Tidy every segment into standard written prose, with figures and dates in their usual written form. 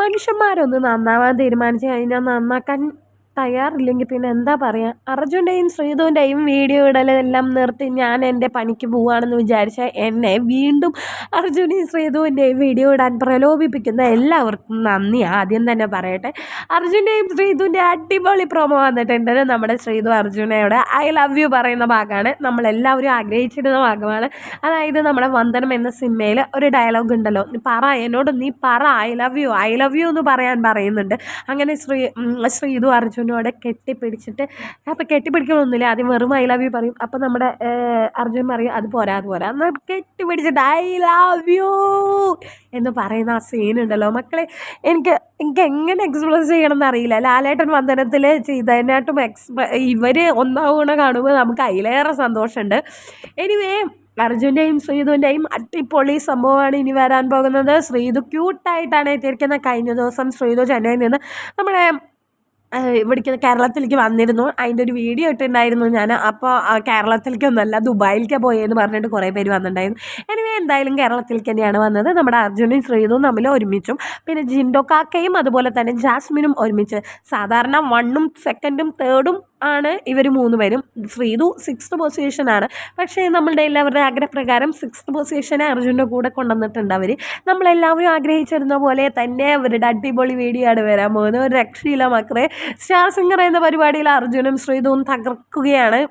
മനുഷ്യന്മാരൊന്ന് നന്നാവാൻ തീരുമാനിച്ചു കഴിഞ്ഞാൽ നന്നാക്കാൻ തയ്യാറില്ലെങ്കിൽ പിന്നെ എന്താ പറയുക. അർജുൻ്റെയും ശ്രീധുവിൻ്റെയും വീഡിയോ ഇടലെല്ലാം നിർത്തി ഞാൻ എൻ്റെ പണിക്ക് പോവുകയാണെന്ന് വിചാരിച്ച എന്നെ വീണ്ടും അർജുനെയും ശ്രീധുവിൻ്റെയും വീഡിയോ ഇടാൻ പ്രലോഭിപ്പിക്കുന്ന എല്ലാവർക്കും നന്ദി ആദ്യം തന്നെ പറയട്ടെ. അർജുൻ്റെയും ശ്രീധുവിൻ്റെ അടിപൊളി പ്രൊമോ വന്നിട്ടുണ്ട്. നമ്മുടെ ശ്രീധു അർജുനയോട് ഐ ലവ് യു പറയുന്ന ഭാഗമാണ്, നമ്മളെല്ലാവരും ആഗ്രഹിച്ചിരുന്ന ഭാഗമാണ്. അതായത് നമ്മുടെ വന്ദനം എന്ന സിനിമയിൽ ഒരു ഡയലോഗ് ഉണ്ടല്ലോ, പറ എന്നോട് നീ പറ ഐ ലവ് യു എന്ന് പറയാൻ പറയുന്നുണ്ട്. അങ്ങനെ ശ്രീധു അർജുനോടെ കെട്ടിപ്പിടിച്ചിട്ട്, അപ്പോൾ കെട്ടിപ്പിടിക്കണമെന്നില്ല, ആദ്യം വെറും ഐ ലവ് യു പറയും. അപ്പോൾ നമ്മുടെ അർജുൻ പറയും അത് പോരാ എന്നാൽ കെട്ടിപ്പിടിച്ചിട്ട് ഐ ലവ് യു എന്ന് പറയുന്ന ആ സീനുണ്ടല്ലോ മക്കളെ, എനിക്ക് എങ്ങനെ എക്സ്പ്രസ് ചെയ്യണമെന്ന് അറിയില്ല. ലാലേട്ടൻ വന്ദനത്തിൽ ചെയ്തതിനായിട്ടും ഇവർ ഒന്നാവണ കാണുമ്പോൾ നമുക്ക് അതിലേറെ സന്തോഷമുണ്ട്. എനിവേ അർജുൻ്റെയും ശ്രീധുവിൻ്റെയും അടിപൊളി സംഭവമാണ് ഇനി വരാൻ പോകുന്നത്. ശ്രീധു ക്യൂട്ടായിട്ടാണ് എത്തിയിരിക്കുന്നത്. കഴിഞ്ഞ ദിവസം ശ്രീധു ചെന്നൈയിൽ നിന്ന് നമ്മുടെ ഇവിടേക്ക് കേരളത്തിലേക്ക് വന്നിരുന്നു. അതിൻ്റെ ഒരു വീഡിയോ ഇട്ടിട്ടുണ്ടായിരുന്നു ഞാൻ. അപ്പോൾ കേരളത്തിലേക്കൊന്നുമല്ല ദുബായിലേക്കാണ് പോയെന്ന് പറഞ്ഞിട്ട് കുറേ പേര് വന്നിട്ടുണ്ടായിരുന്നു. എനിവേ എന്തായാലും കേരളത്തിലേക്ക് തന്നെയാണ് വന്നത്. നമ്മുടെ അർജുനും ശ്രീധുവും തമ്മിൽ ഒരുമിച്ചും പിന്നെ ജിൻഡോ കാക്കയും അതുപോലെ തന്നെ ജാസ്മിനും ഒരുമിച്ച്. സാധാരണ 1ഉം 2ഉം 3ഉം ആണ് ഇവർ 3 പേരും. ശ്രീധു 6th പൊസിഷനാണ്. പക്ഷേ നമ്മളുടെ എല്ലാവരുടെ ആഗ്രഹപ്രകാരം 6th പൊസിഷനെ അർജുൻ്റെ കൂടെ കൊണ്ടുവന്നിട്ടുണ്ട് അവർ. നമ്മളെല്ലാവരും ആഗ്രഹിച്ചിരുന്ന പോലെ തന്നെ അവരുടെ അടിപൊളി വീഡിയോ ആണ് വരാൻ പോകുന്നത്. ഒരു രക്ഷയില്ല മക്കളെ. സ്റ്റാർ സിംഗർ എന്ന പരിപാടിയിൽ അർജുനും ശ്രീധുവും തകർക്കുകയാണ്.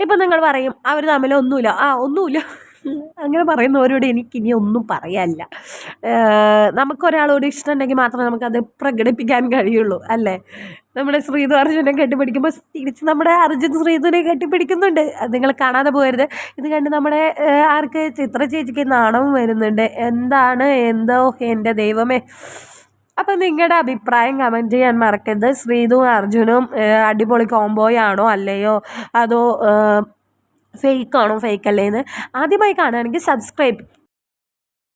ഇപ്പം നിങ്ങൾ പറയും അവർ തമ്മിൽ ഒന്നുമില്ല അങ്ങനെ പറയുന്നവരോട് എനിക്കിനി ഒന്നും പറയാനില്ല. നമുക്കൊരാളോട് ഇഷ്ടമുണ്ടെങ്കിൽ മാത്രമേ നമുക്കത് പ്രകടിപ്പിക്കാൻ കഴിയുള്ളൂ അല്ലേ. നമ്മുടെ ശ്രീധു അർജുനെ കെട്ടിപ്പിടിക്കുമ്പോൾ തിരിച്ച് നമ്മുടെ അർജുൻ ശ്രീധുവിനെ കെട്ടിപ്പിടിക്കുന്നുണ്ട്. അത് നിങ്ങൾ കാണാതെ പോകരുത്. ഇത് കണ്ട് നമ്മുടെ ആർക്ക് ചിത്ര ചേച്ചിക്ക് നാണവും വരുന്നുണ്ട്. എന്തോ എൻ്റെ ദൈവമേ. അപ്പം നിങ്ങളുടെ അഭിപ്രായം കമൻറ്റ് ചെയ്യാൻ മറക്കരുത്. ശ്രീധുവും അർജുനും അടിപൊളി കോംബോയാണോ അല്ലയോ അതോ ഫേക്കാണോ ഫേക്കല്ലേന്ന്. ആദ്യമായി കാണുകയാണെങ്കിൽ സബ്സ്ക്രൈബ്